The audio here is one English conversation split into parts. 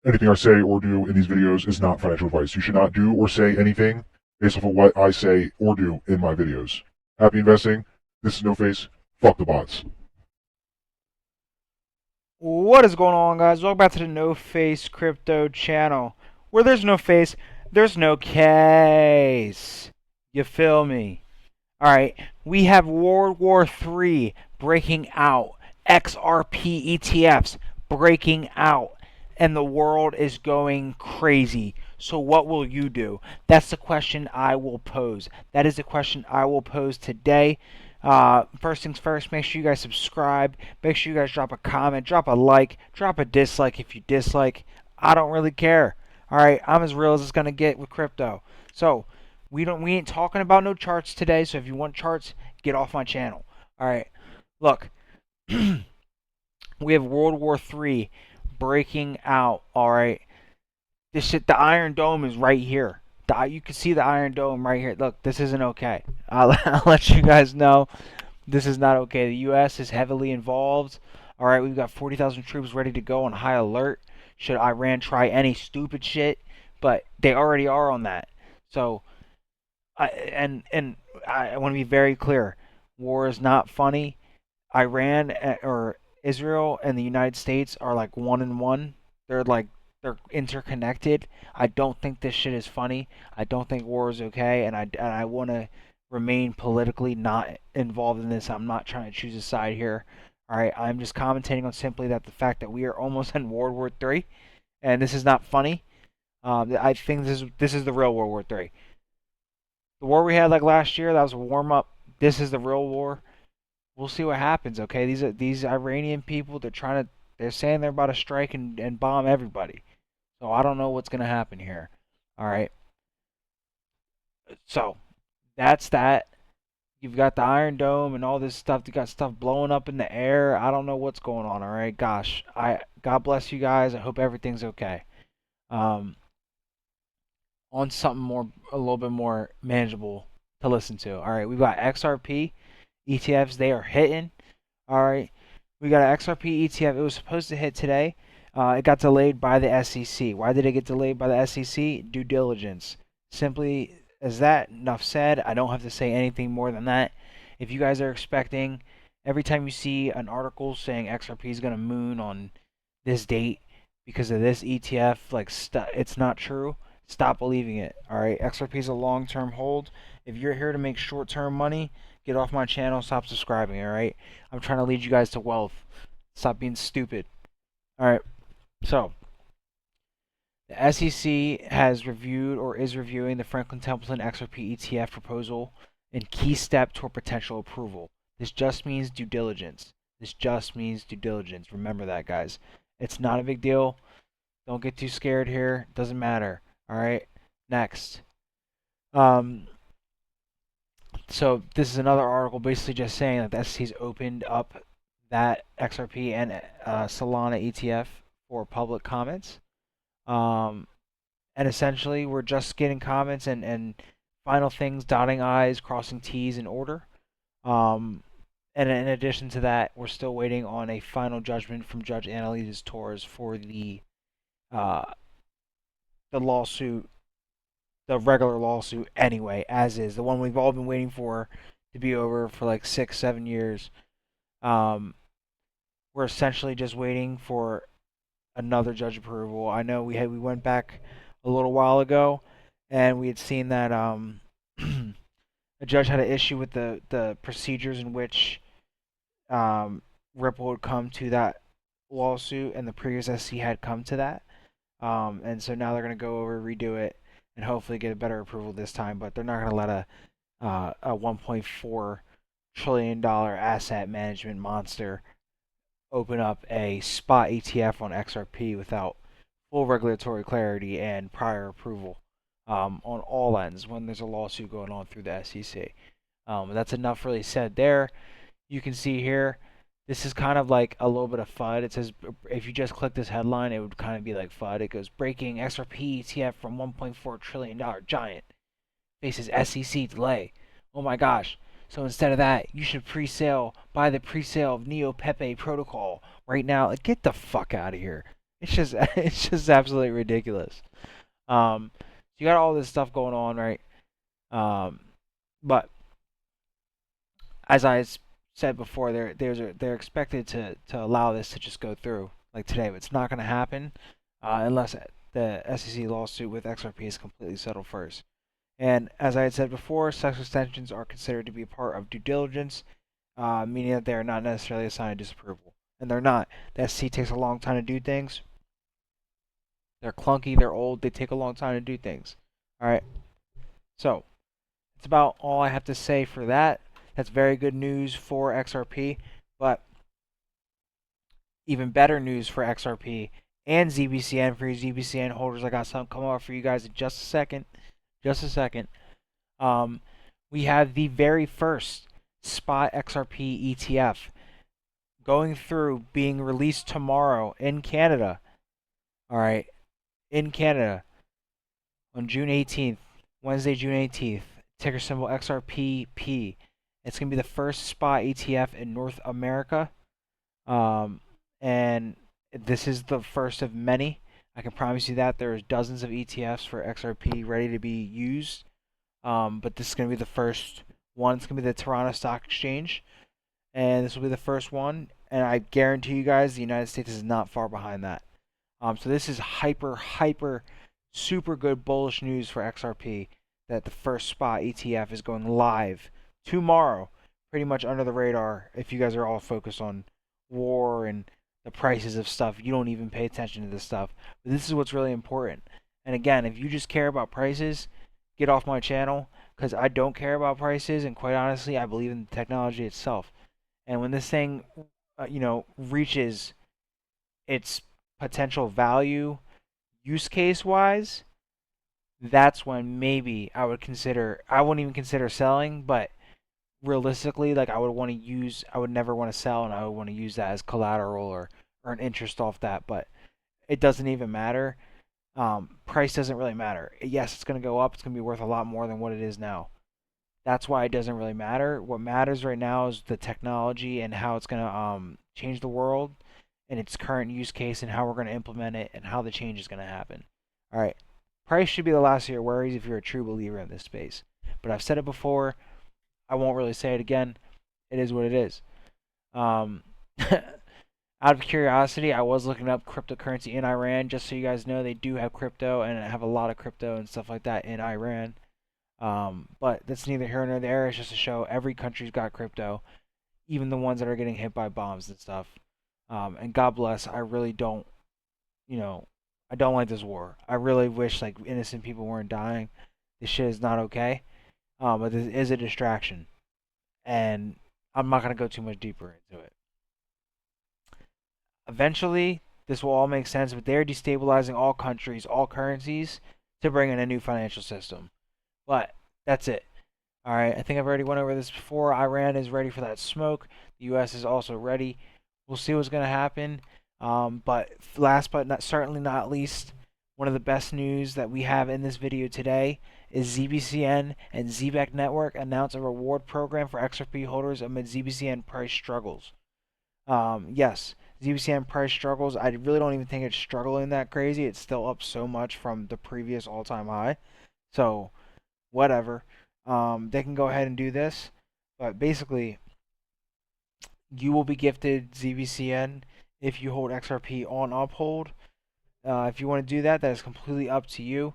Anything I say or do in these videos is not financial advice. You should not do or say anything based off of what I say or do in my videos. Happy investing. This is No Face. Fuck the bots. What is going on, guys? Welcome back to the NoFaceCrypto channel. Where there's no face, there's no case. You feel me? Alright, we have World War III breaking out, XRP ETFs breaking out, and the world is going crazy. So, what will you do? That's the question I will pose. That is the question I will pose today. First things first, make sure you guys subscribe. Make sure you guys drop a comment, drop a like, drop a dislike if you dislike. I don't really care. Alright, I'm as real as it's gonna get with crypto. So, we ain't talking about no charts today, so if you want charts, get off my channel. Alright. Look. We have World War III breaking out, alright. This shit, the Iron Dome is right here. You can see the Iron Dome right here. Look, this isn't okay. I'll let you guys know this is not okay. The U.S. is heavily involved. Alright, we've got 40,000 troops ready to go on high alert should Iran try any stupid shit, but they already are on that. So, I want to be very clear. War is not funny. Iran or Israel and the United States are like one and one. They're interconnected. I don't think this shit is funny. I don't think war is okay, and I want to remain politically not involved in this. I'm not trying to choose a side here. All right, I'm just commentating on simply that the fact that we are almost in World War III, and this is not funny. I think this is the real World War III. The war we had like last year, that was a warm up. This is the real war. We'll see what happens. Okay, these Iranian people. They're saying they're about to strike and bomb everybody. So I don't know what's gonna happen here. All right. So that's that. You've got the Iron Dome and all this stuff. You got stuff blowing up in the air. I don't know what's going on. All right. Gosh, God bless you guys. I hope everything's okay. Um, on something a little bit more manageable to listen to. All right. We've got XRP ETFs. They are hitting. All right. We got an XRP ETF. It was supposed to hit today. It got delayed by the SEC. Why did it get delayed by the SEC? Due diligence. Simply as that. Enough said. I don't have to say anything more than that. If you guys are expecting, every time you see an article saying XRP is going to moon on this date because of this ETF, it's not true. Stop believing it. All right. XRP is a long-term hold. If you're here to make short-term money, get off my channel. Stop subscribing. All right. I'm trying to lead you guys to wealth. Stop being stupid. All right. So, the SEC has reviewed or is reviewing the Franklin Templeton XRP ETF proposal and key step toward potential approval. This just means due diligence. This just means due diligence. Remember that, guys. It's not a big deal. Don't get too scared here. Doesn't matter. All right. Next. Um, so this is another article basically just saying that the SEC's opened up that XRP and Solana ETF for public comments. Um, and essentially, we're just getting comments and final things, dotting I's, crossing T's in order. And in addition to that, we're still waiting on a final judgment from Judge Annalise Torres for uh, the lawsuit, the regular lawsuit anyway, as is the one we've all been waiting for to be over for like 6, 7 years. Um, we're essentially just waiting for another judge approval. I know we went back a little while ago, and we had seen that a judge had an issue with the procedures in which Ripple had come to that lawsuit, and the previous SC had come to that. And so now they're going to go over, redo it, and hopefully get a better approval this time. But they're not going to let a 1.4 trillion dollar asset management monster open up a spot ETF on XRP without full regulatory clarity and prior approval on all ends when there's a lawsuit going on through the SEC. That's enough really said there. You can see here, this is kind of like a little bit of FUD. It says, if you just click this headline, it would kind of be like FUD. It goes, breaking XRP ETF from $1.4 trillion giant faces SEC delay. Oh my gosh. So instead of that, you should buy the pre-sale of Neo Pepe protocol right now. Like, get the fuck out of here. it's just absolutely ridiculous. So you got all this stuff going on, right? Um, but as said before, they're expected to allow this to just go through like today, but it's not going to happen unless the SEC lawsuit with XRP is completely settled first. And as I had said before, sex extensions are considered to be a part of due diligence, meaning that they are not necessarily a sign of disapproval. And they're not. The SEC takes a long time to do things. They're clunky, they're old, they take a long time to do things. Alright, so that's about all I have to say for that. That's very good news for XRP, but even better news for XRP and Zbcn for you Zbcn holders. I got something coming up for you guys in just a second. Just a second. Um, we have the very first spot XRP ETF going through, being released tomorrow in Canada. All right, in Canada on June 18th, Wednesday, June 18th. Ticker symbol XRPP. It's gonna be the first spot ETF in North America, um, and this is the first of many. I can promise you that there's dozens of ETFs for XRP ready to be used. But this is going to be the first one. It's going to be the Toronto Stock Exchange, and this will be the first one. And I guarantee you guys, the United States is not far behind that. So this is hyper, super good bullish news for XRP that the first spot ETF is going live tomorrow, pretty much under the radar. If you guys are all focused on war and the prices of stuff, you don't even pay attention to this stuff. But this is what's really important. And again, if you just care about prices, get off my channel, because I don't care about prices, and quite honestly, I believe in the technology itself. And when this thing, reaches its potential value use case wise, that's when maybe I wouldn't even consider selling, but realistically, like I would never want to sell, and I would want to use that as collateral or earn interest off that. But it doesn't even matter. Price doesn't really matter. Yes, it's going to go up. It's going to be worth a lot more than what it is now. That's why it doesn't really matter. What matters right now is the technology and how it's going to change the world and its current use case and how we're going to implement it and how the change is going to happen. All right. Price should be the last of your worries if you're a true believer in this space. But I've said it before. I won't really say it again. It is what it is. Um, out of curiosity, I was looking up cryptocurrency in Iran. Just so you guys know, they do have crypto and have a lot of crypto and stuff like that in Iran. But that's neither here nor there. It's just to show every country's got crypto, even the ones that are getting hit by bombs and stuff. And God bless. I really don't, I don't like this war. I really wish like innocent people weren't dying. This shit is not okay. But this is a distraction, and I'm not gonna go too much deeper into it. Eventually, this will all make sense, but they're destabilizing all countries, all currencies, to bring in a new financial system. But that's it. All right, I think I've already went over this before. Iran is ready for that smoke. The U.S. is also ready. We'll see what's going to happen. But last but certainly not least, one of the best news that we have in this video today is Zbcn and Zbcn Network announce a reward program for XRP holders amid Zbcn price struggles. Yes, Zbcn price struggles. I really don't even think it's struggling that crazy. It's still up so much from the previous all-time high. So, whatever. They can go ahead and do this. But basically, you will be gifted Zbcn if you hold XRP on Uphold. If you want to do that, that is completely up to you.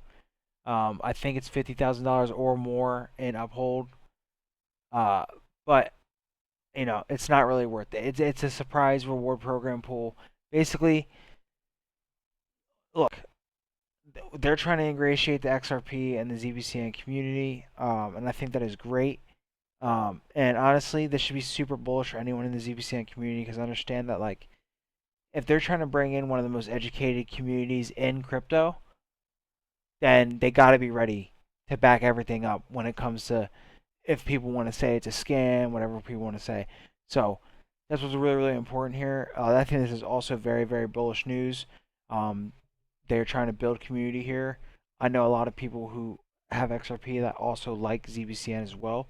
I think it's $50,000 or more in Uphold. But it's not really worth it. It's a surprise reward program pool. Basically, look, they're trying to ingratiate the XRP and the Zbcn community, and I think that is great. And honestly, this should be super bullish for anyone in the Zbcn community because understand that like if they're trying to bring in one of the most educated communities in crypto, then they got to be ready to back everything up when it comes to if people want to say it's a scam, whatever people want to say. So that's what's really, really important here. I think this is also very, very bullish news. They're trying to build community here. I know a lot of people who have XRP that also like Zbcn as well.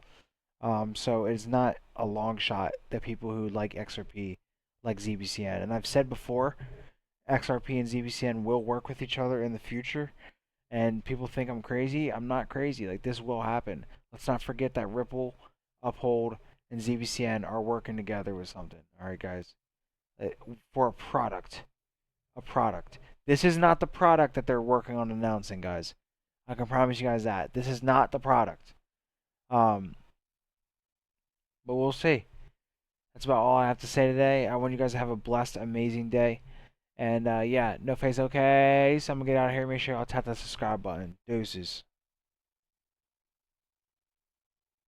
So it's not a long shot that people who like XRP like Zbcn. And I've said before, XRP and Zbcn will work with each other in the future. And people think I'm crazy. I'm not crazy. Like, this will happen. Let's not forget that Ripple, Uphold, and Zbcn are working together with something. All right, guys, for a product. A product. This is not the product that they're working on announcing, guys. I can promise you guys that. This is not the product. Um, but we'll see. That's about all I have to say today. I want you guys to have a blessed, amazing day. And yeah, no face okay. So I'm gonna get out of here. Make sure y'all tap that subscribe button. Deuces.